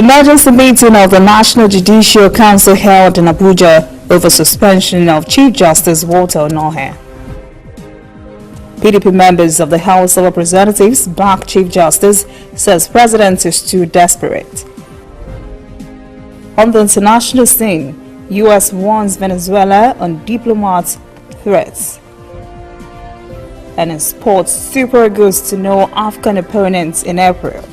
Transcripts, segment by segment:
Emergency meeting of the National Judicial Council held in Abuja over suspension of Chief Justice Walter Onohe. PDP members of the House of Representatives back Chief Justice, says President is too desperate. On the international scene, U.S. warns Venezuela on diplomat threats. And in sports, Super Eagles to know African opponents in April.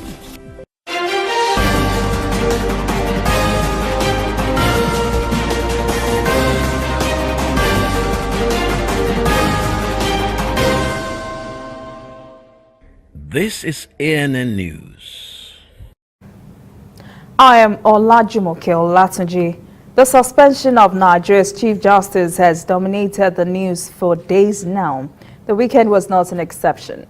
This is ANN News. I am Olajumoke Olatunji. The suspension of Nigeria's Chief Justice has dominated the news for days now. The weekend was not an exception.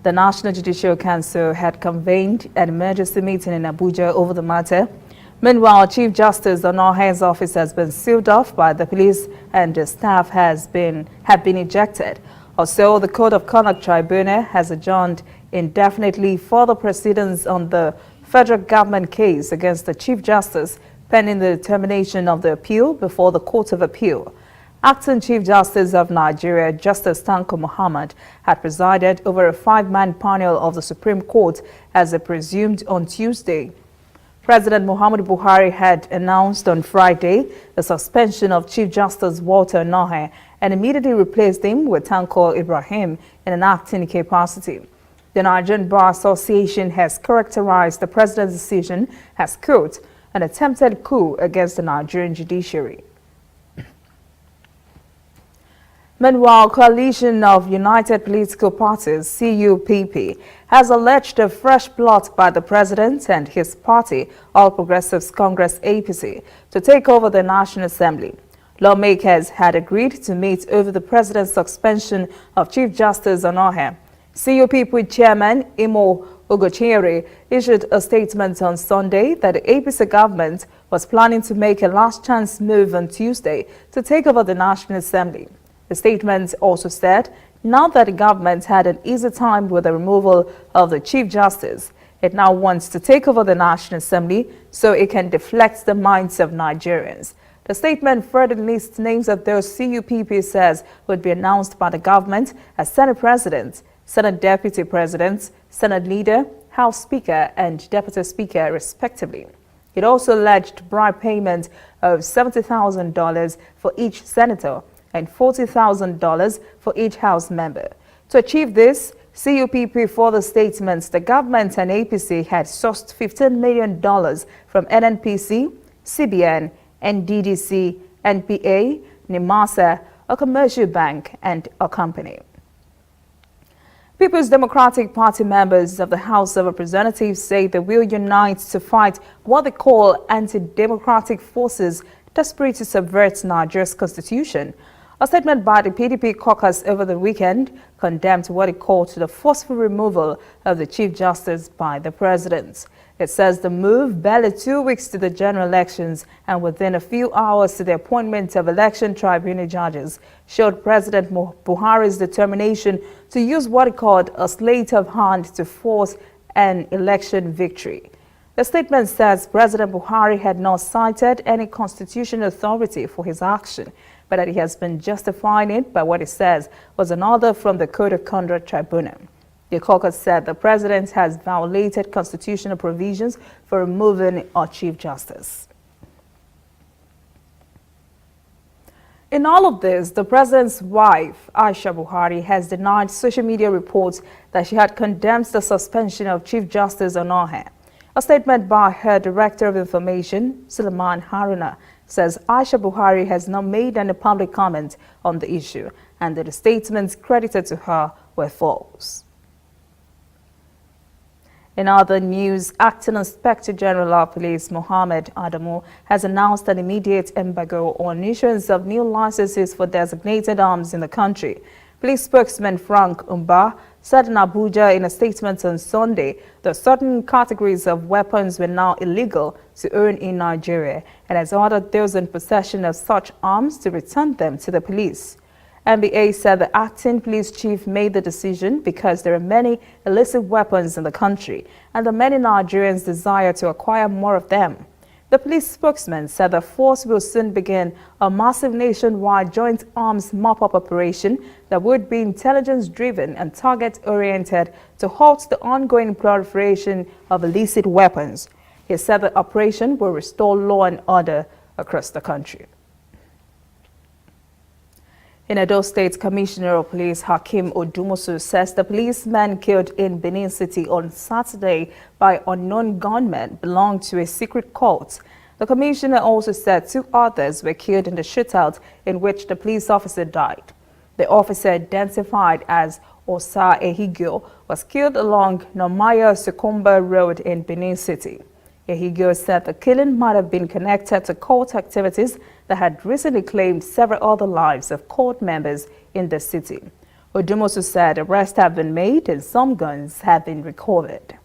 The National Judicial Council had convened an emergency meeting in Abuja over the matter. Meanwhile, Chief Justice Onohe's office has been sealed off by the police and the staff have been ejected. Also, the Code of Conduct Tribunal has adjourned indefinitely further proceedings on the federal government case against the Chief Justice pending the determination of the appeal before the Court of Appeal. Acting Chief Justice of Nigeria, Justice Tanko Muhammad, had presided over a 5-man panel of the Supreme Court as they presumed on Tuesday. President Muhammadu Buhari had announced on Friday the suspension of Chief Justice Walter Onohe and immediately replaced him with Tanko Ibrahim in an acting capacity. The Nigerian Bar Association has characterized the president's decision as, quote, an attempted coup against the Nigerian judiciary. Meanwhile, Coalition of United Political Parties, CUPP, has alleged a fresh plot by the president and his party, All Progressives Congress APC, to take over the National Assembly. Lawmakers had agreed to meet over the president's suspension of Chief Justice Onohe. CUPP Chairman Imo Ogochere issued a statement on Sunday that the APC government was planning to make a last-chance move on Tuesday to take over the National Assembly. The statement also said, now that the government had an easy time with the removal of the Chief Justice, it now wants to take over the National Assembly so it can deflect the minds of Nigerians. The statement further lists names of those CUPP says would be announced by the government as Senate President, Senate Deputy President, Senate Leader, House Speaker, and Deputy Speaker, respectively. It also alleged bribe payment of $70,000 for each senator and $40,000 for each House member. To achieve this, CUPP further statements the government and APC had sourced $15 million from NNPC, CBN, NDDC, NPA, NIMASA, a commercial bank, and a company. People's Democratic Party members of the House of Representatives say they will unite to fight what they call anti-democratic forces desperate to subvert Nigeria's constitution. A statement by the PDP caucus over the weekend condemned what it called the forceful removal of the Chief Justice by the president. It says the move barely 2 weeks to the general elections and within a few hours to the appointment of election tribunal judges showed President Buhari's determination to use what he called a sleight of hand to force an election victory. The statement says President Buhari had not cited any constitutional authority for his action, but that he has been justifying it by what he says was an order from the Code of Conduct Tribunal. The caucus said the president has violated constitutional provisions for removing our Chief Justice. In all of this, the president's wife, Aisha Buhari, has denied social media reports that she had condemned the suspension of Chief Justice Onohe. A statement by her Director of Information, Suleiman Haruna, says Aisha Buhari has not made any public comment on the issue and that the statements credited to her were false. In other news, Acting Inspector General of Police Mohammed Adamu has announced an immediate embargo on issuance of new licenses for designated arms in the country. Police spokesman Frank Umba said in Abuja in a statement on Sunday that certain categories of weapons were now illegal to own in Nigeria and has ordered those in possession of such arms to return them to the police. NBA said the acting police chief made the decision because there are many illicit weapons in the country and the many Nigerians desire to acquire more of them. The police spokesman said the force will soon begin a massive nationwide joint arms mop-up operation that would be intelligence-driven and target-oriented to halt the ongoing proliferation of illicit weapons. He said the operation will restore law and order across the country. In Edo State, Commissioner of Police Hakeem Odumosu says the policeman killed in Benin City on Saturday by unknown gunmen belonged to a secret cult. The commissioner also said 2 others were killed in the shootout in which the police officer died. The officer, identified as Osa Ehigio, was killed along Nomaya Sukumba Road in Benin City. Ehigio said the killing might have been connected to cult activities that had recently claimed several other lives of cult members in the city. Odumosu said arrests have been made and some guns have been recovered.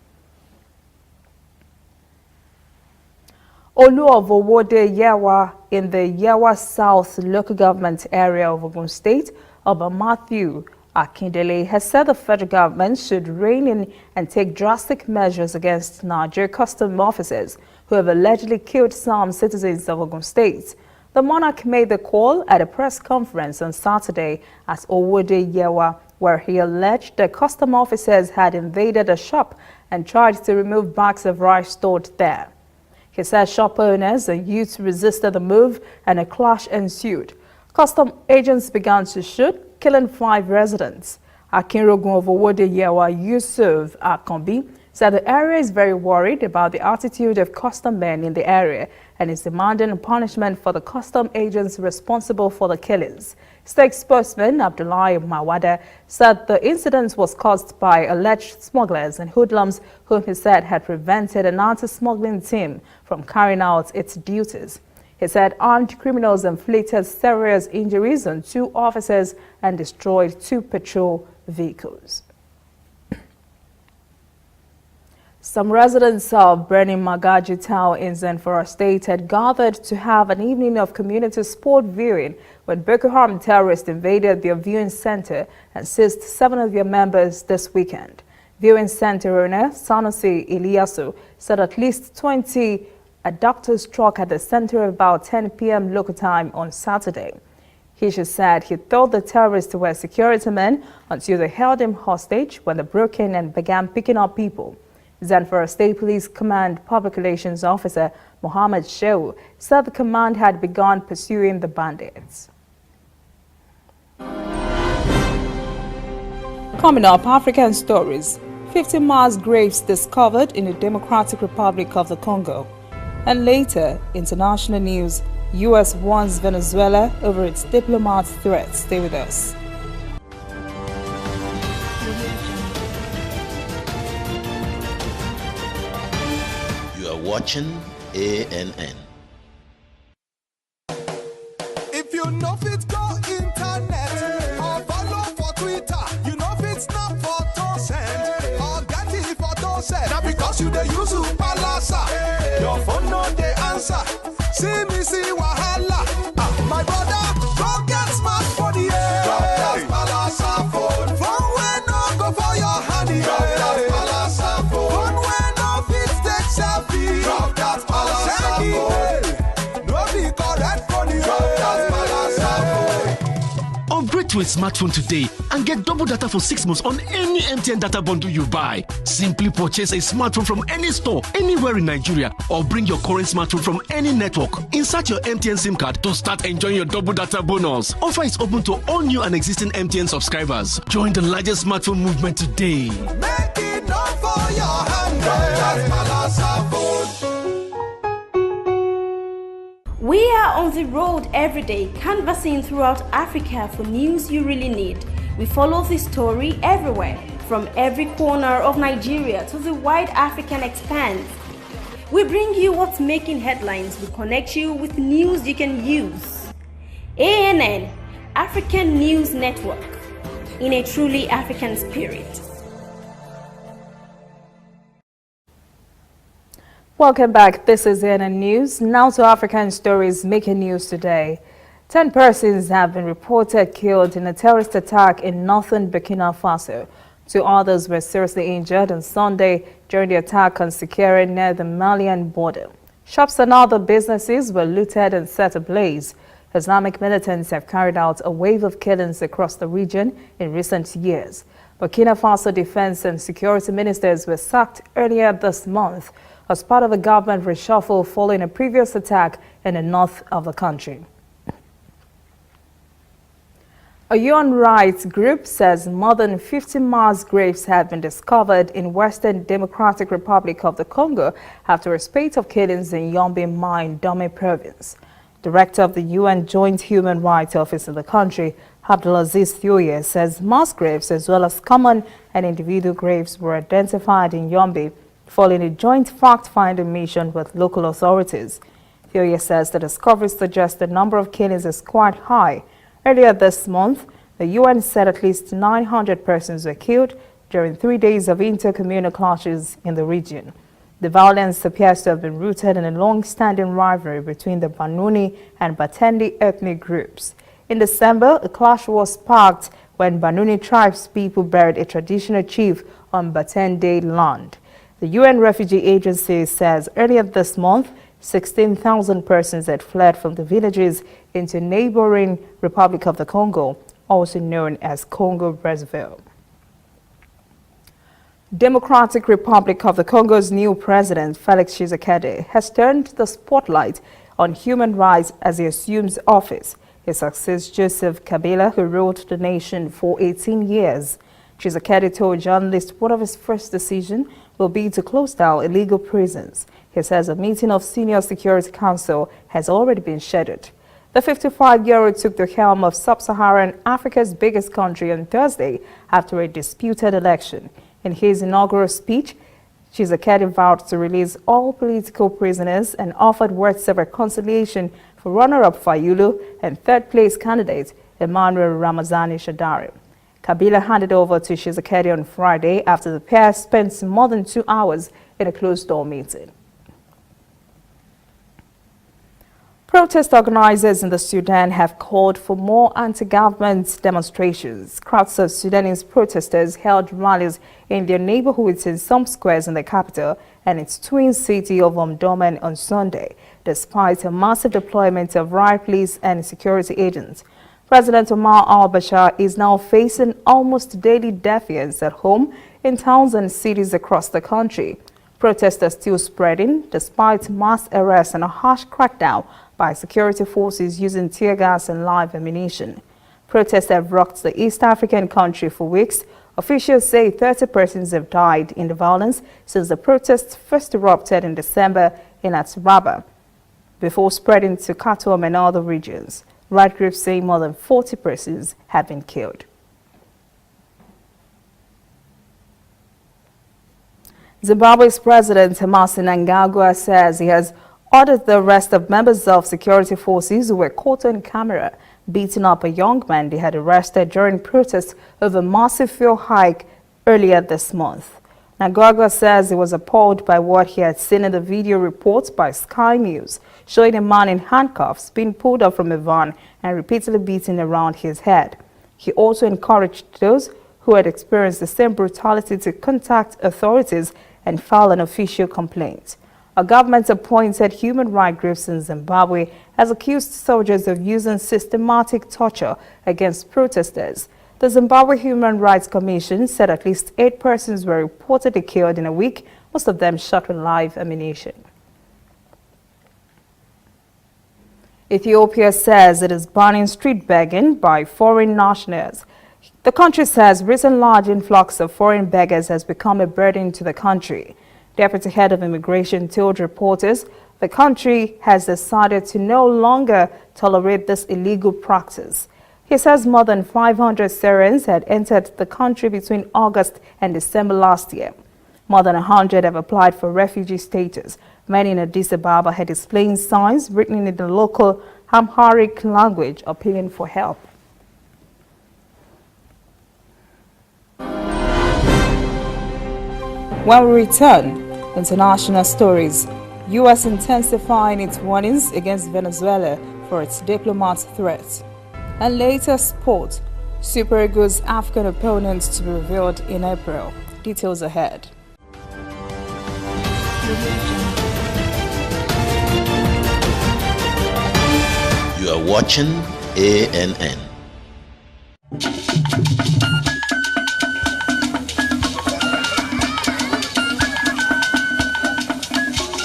Oluwavowode Yewa in the Yewa South local government area of Ogun State, Oba Matthew Akindele has said the federal government should rein in and take drastic measures against Nigeria custom officers who have allegedly killed some citizens of Ogun State. The monarch made the call at a press conference on Saturday at Owode Yewa, where he alleged the custom officers had invaded a shop and tried to remove bags of rice stored there. He said shop owners and youths resisted the move and a clash ensued. Custom agents began to shoot, killing 5 residents. Akinrogun of Owode Yewa, Yusuf Akambi, said the area is very worried about the attitude of custom men in the area and is demanding punishment for the custom agents responsible for the killings. State spokesman Abdullahi Mawada said the incident was caused by alleged smugglers and hoodlums whom he said had prevented an anti-smuggling team from carrying out its duties. He said armed criminals inflicted serious injuries on 2 officers and destroyed 2 patrol vehicles. Some residents of Birnin Magaji town in Zamfara State had gathered to have an evening of community sport viewing when Boko Haram terrorists invaded their viewing center and seized 7 of their members this weekend. Viewing center owner Sanusi Iliasu said at least 20 abductors struck at the center about 10 p.m. local time on Saturday. He said he thought the terrorists were security men until they held him hostage when they broke in and began picking up people. Zamfara State Police Command Public Relations Officer Mohammed Shehu said the command had begun pursuing the bandits. Coming up, African stories. 50 mass graves discovered in the Democratic Republic of the Congo. And later, international news, U.S. warns Venezuela over its diplomat threat. Stay with us. You are watching ANN. If you know fit go internet or follow for Twitter, you know fit snap photo send or get it photo send. Now because you dey use Palasa, your phone no dey answer. See me see wahala. My brother, go get smartphone, yeah. Drop that Palasa phone. Phone wey no go for your hand, yeah. Drop that Palasa phone. Phone wey no fit take selfie. Drop that Palasa phone. No be correct phone, yeah. Drop that Palasa phone. Upgrade to a smartphone today and get double data for 6 months on any MTN data bundle you buy. Simply purchase a smartphone from any store, anywhere in Nigeria, or bring your current smartphone from any network. Insert your MTN SIM card to start enjoying your double data bonus. Offer is open to all new and existing MTN subscribers. Join the largest smartphone movement today. Make it not for your hand, that's Palasa phone. We are on the road every day, canvassing throughout Africa for news you really need. We follow this story everywhere, from every corner of Nigeria to the wide African expanse. We bring you what's making headlines. We connect you with news you can use. ANN, African News Network, in a truly African spirit. Welcome back. This is ANN News. Now to African stories making news today. 10 persons have been reported killed in a terrorist attack in northern Burkina Faso. 2 others were seriously injured on Sunday during the attack on Sikere near the Malian border. Shops and other businesses were looted and set ablaze. Islamic militants have carried out a wave of killings across the region in recent years. Burkina Faso defense and security ministers were sacked earlier this month as part of a government reshuffle following a previous attack in the north of the country. A human rights group says more than 50 mass graves have been discovered in Western Democratic Republic of the Congo after a spate of killings in Yombe Mine, Dome province. Director of the UN Joint Human Rights Office in the country, Abdelaziz Thioye, says mass graves as well as common and individual graves were identified in Yombe following a joint fact-finding mission with local authorities. Thioye says the discovery suggests the number of killings is quite high. Earlier this month, the UN said at least 900 persons were killed during 3 days of intercommunal clashes in the region. The violence appears to have been rooted in a long-standing rivalry between the Banuni and Batendi ethnic groups. In December, a clash was sparked when Banuni tribes people buried a traditional chief on Batendi land. The UN Refugee Agency says earlier this month, 16,000 persons had fled from the villages into neighboring Republic of the Congo, also known as Congo-Brazzaville. Democratic Republic of the Congo's new president, Felix Tshisekedi, has turned the spotlight on human rights as he assumes office. His successor, Joseph Kabila, who ruled the nation for 18 years. Tshisekedi told journalists one of his first decisions will be to close down illegal prisons. He says a meeting of Senior Security Council has already been scheduled. The 55-year-old took the helm of sub-Saharan Africa's biggest country on Thursday after a disputed election. In his inaugural speech, Tshisekedi vowed to release all political prisoners and offered words of reconciliation for runner-up Fayulu and third-place candidate Emmanuel Ramazani Shadari. Kabila handed over to Tshisekedi on Friday after the pair spent more than 2 hours in a closed-door meeting. Protest organizers in the Sudan have called for more anti-government demonstrations. Crowds of Sudanese protesters held rallies in their neighborhoods in some squares in the capital and its twin city of Omdurman on Sunday, despite a massive deployment of riot police and security agents. President Omar al-Bashir is now facing almost daily defiance at home in towns and cities across the country. Protests are still spreading despite mass arrests and a harsh crackdown by security forces using tear gas and live ammunition. Protests have rocked the East African country for weeks. Officials say 30 persons have died in the violence since the protests first erupted in December in Atsraba, before spreading to Khartoum and other regions. Riot groups say more than 40 persons have been killed. Zimbabwe's President Emmerson Mnangagwa says he has ordered the arrest of members of security forces who were caught on camera beating up a young man they had arrested during protests over a massive fuel hike earlier this month. Mnangagwa says he was appalled by what he had seen in the video reports by Sky News, showing a man in handcuffs being pulled up from a van and repeatedly beaten around his head. He also encouraged those who had experienced the same brutality to contact authorities and file an official complaint. A government-appointed human rights group in Zimbabwe has accused soldiers of using systematic torture against protesters. The Zimbabwe Human Rights Commission said at least 8 persons were reportedly killed in a week, most of them shot with live ammunition. Ethiopia says it is banning street begging by foreign nationals. The country says recent large influx of foreign beggars has become a burden to the country. Deputy Head of Immigration told reporters the country has decided to no longer tolerate this illegal practice. He says more than 500 Syrians had entered the country between August and December last year. More than 100 have applied for refugee status. Many in Addis Ababa had displaying signs written in the local Amharic language appealing for help. When we return, international stories. U.S. intensifying its warnings against Venezuela for its diplomat's threat. And later sport, Super Eagles' African opponents to be revealed in April. Details ahead. You are watching ANN.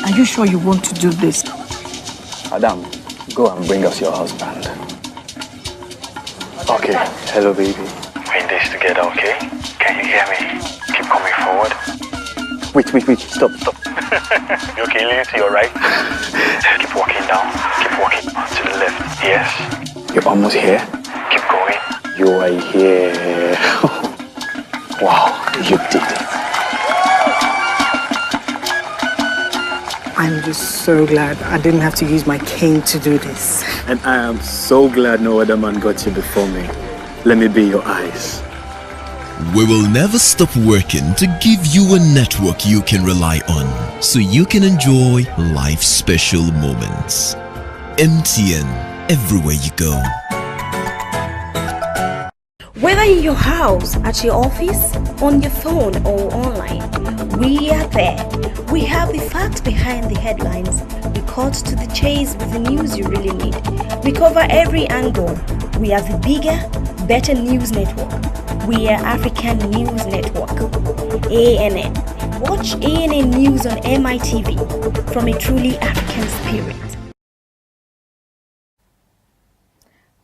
Are you sure you want to do this? Madam, go and bring us your husband. Okay, hello baby. We're in this together, okay? Can you hear me? Keep coming forward. Wait, stop. You okay, lean to your right. Keep walking down. Keep walking to the left. Yes. You're almost here. Keep going. You are here. Wow, you did it. I'm just so glad I didn't have to use my cane to do this. And I am so glad no other man got you before me. Let me be your eyes. We will never stop working to give you a network you can rely on so you can enjoy life's special moments. MTN, everywhere you go. Whether in your house, at your office, on your phone or online, we are there. We have the facts behind the headlines. We cut to the chase with the news you really need. We cover every angle. We are the bigger, better news network. We are African News Network. ANN. Watch ANN News on MITV from a truly African spirit.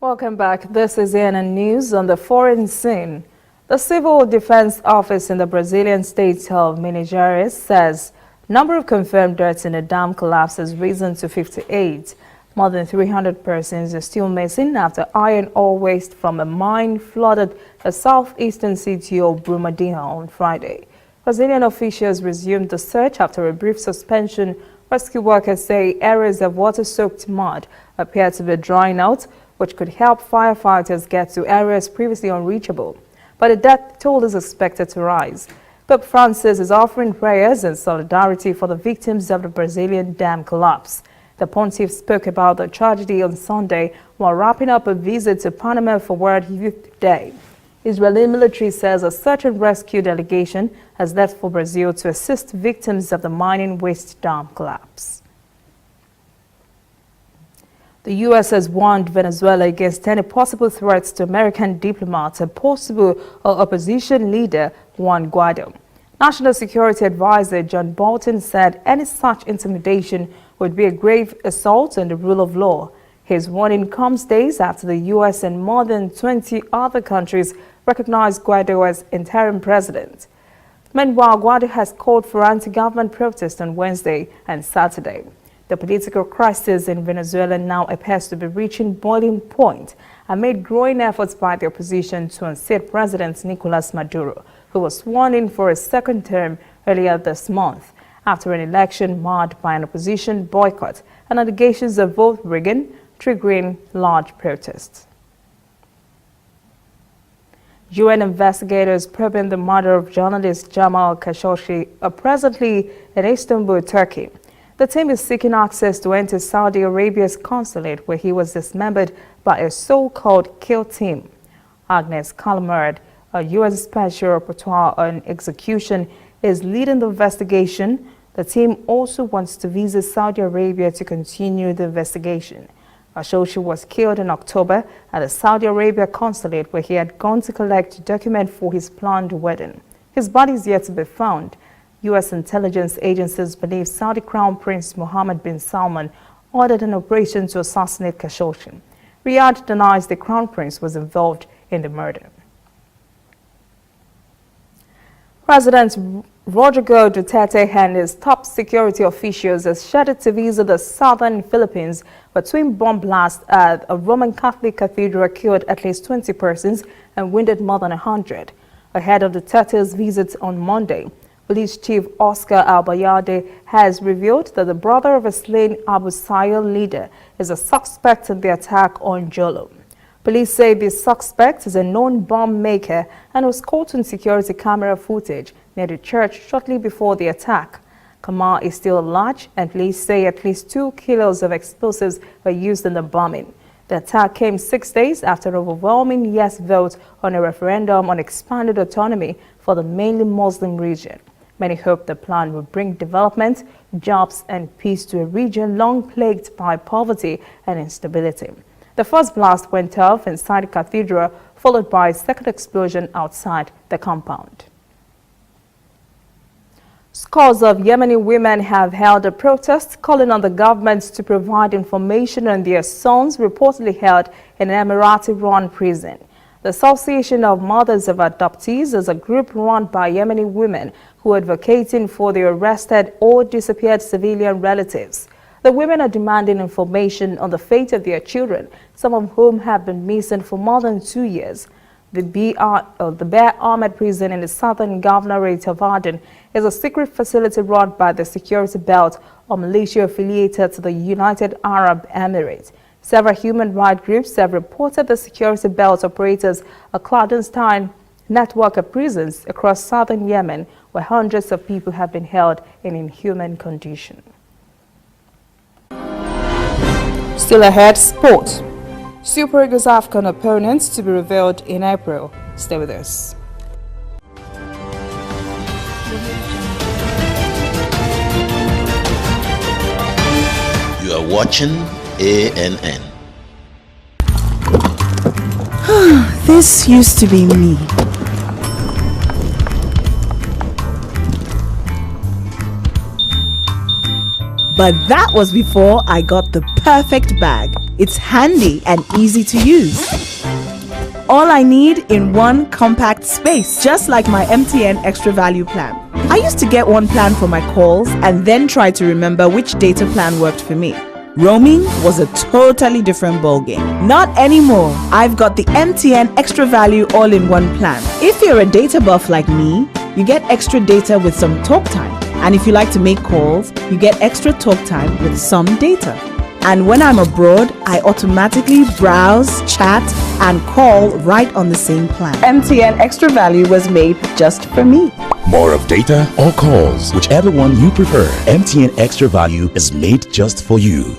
Welcome back. This is ANN News. On the foreign scene, the Civil Defense Office in the Brazilian state of Minas Gerais says number of confirmed deaths in a dam collapse has risen to 58. More than 300 persons are still missing after iron ore waste from a mine flooded the southeastern city of Brumadinho on Friday. Brazilian officials resumed the search after a brief suspension. Rescue workers say areas of water-soaked mud appear to be drying out, which could help firefighters get to areas previously unreachable. But the death toll is expected to rise. Pope Francis is offering prayers and solidarity for the victims of the Brazilian dam collapse. The pontiff spoke about the tragedy on Sunday while wrapping up a visit to Panama for World Youth Day. Israeli military says a search and rescue delegation has left for Brazil to assist victims of the mining waste dam collapse. The U.S. has warned Venezuela against any possible threats to American diplomats and possible opposition leader Juan Guaido. National Security Advisor John Bolton said any such intimidation would be a grave assault on the rule of law. His warning comes days after the U.S. and more than 20 other countries recognized Guaido as interim president. Meanwhile, Guaido has called for anti-government protests on Wednesday and Saturday. The political crisis in Venezuela now appears to be reaching boiling point amid growing efforts by the opposition to unseat President Nicolas Maduro, who was sworn in for a second term earlier this month after an election marred by an opposition boycott and allegations of vote rigging, triggering large protests. UN investigators probing the murder of journalist Jamal Khashoggi are presently in Istanbul, Turkey. The team is seeking access to enter Saudi Arabia's consulate, where he was dismembered by a so-called kill team. Agnes Callamard, a U.S. Special Rapporteur on Execution, is leading the investigation. The team also wants to visit Saudi Arabia to continue the investigation. Khashoggi was killed in October at the Saudi Arabia consulate, where he had gone to collect documents for his planned wedding. His body is yet to be found. U.S. intelligence agencies believe Saudi Crown Prince Mohammed bin Salman ordered an operation to assassinate Khashoggi. Riyadh denies the Crown Prince was involved in the murder. President Rodrigo Duterte and his top security officials are scheduled to visit the southern Philippines, where twin bomb blasts at a Roman Catholic cathedral killed at least 20 persons and wounded more than 100. Ahead of Duterte's visit on Monday, Police Chief Oscar Albayade has revealed that the brother of a slain Assail leader is a suspect in the attack on Jolo. Police say the suspect is a known bomb maker and was caught on security camera footage near the church shortly before the attack. Kamal is still large, and police say at least 2 kilos of explosives were used in the bombing. The attack came 6 days after an overwhelming yes vote on a referendum on expanded autonomy for the mainly Muslim region. Many hope the plan will bring development, jobs, and peace to a region long plagued by poverty and instability. The first blast went off inside the cathedral, followed by a second explosion outside the compound. Scores of Yemeni women have held a protest calling on the government to provide information on their sons reportedly held in an Emirati-run prison. The Association of Mothers of Adoptees is a group run by Yemeni women who are advocating for their arrested or disappeared civilian relatives. The women are demanding information on the fate of their children, some of whom have been missing for more than 2 years. The Bear Ahmed prison in the southern governorate of Aden is a secret facility run by the Security Belt, or militia affiliated to the United Arab Emirates. Several human rights groups have reported the Security Belt operators a clandestine network of prisons across southern Yemen, where hundreds of people have been held in inhuman conditions. Still ahead, sport. Super Eagles African opponents to be revealed in April. Stay with us. You are watching ANN. This used to be me. But that was before I got the perfect bag. It's handy and easy to use. All I need in one compact space, just like my MTN Extra Value plan. I used to get one plan for my calls and then try to remember which data plan worked for me. Roaming was a totally different ballgame. Not anymore. I've got the MTN Extra Value all-in-one plan. If you're a data buff like me, you get extra data with some talk time. And if you like to make calls, you get extra talk time with some data. And when I'm abroad, I automatically browse, chat, and call right on the same plan. MTN Extra Value was made just for me. More of data or calls, whichever one you prefer. MTN Extra Value is made just for you.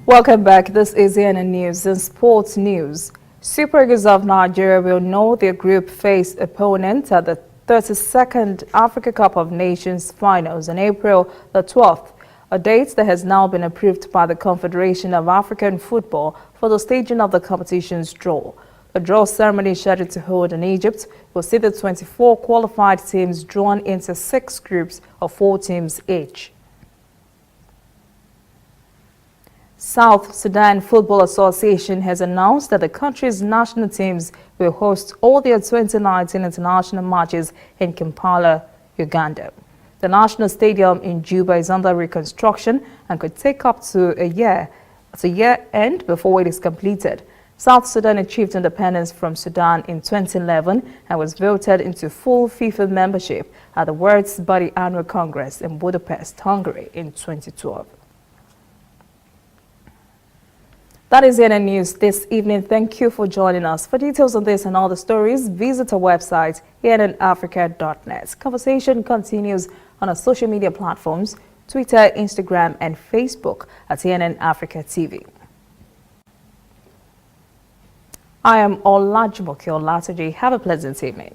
Welcome back. This is CNN News and Sports News. Super Eagles of Nigeria will know their group phase opponent at the 32nd Africa Cup of Nations Finals on April the 12th, a date that has now been approved by the Confederation of African Football for the staging of the competition's draw. The draw ceremony scheduled to hold in Egypt will see the 24 qualified teams drawn into 6 groups of 4 teams each. South Sudan Football Association has announced that the country's national teams will host all their 2019 international matches in Kampala, Uganda. The national stadium in Juba is under reconstruction and could take up to a year end before it is completed. South Sudan achieved independence from Sudan in 2011 and was voted into full FIFA membership at the World's Body Annual Congress in Budapest, Hungary in 2012. That is CNN News this evening. Thank you for joining us. For details on this and all the stories, visit our website, cnnafrica.net. Conversation continues on our social media platforms, Twitter, Instagram, and Facebook at CNN Africa TV. I am Olajumoke Olatoji. Have a pleasant evening.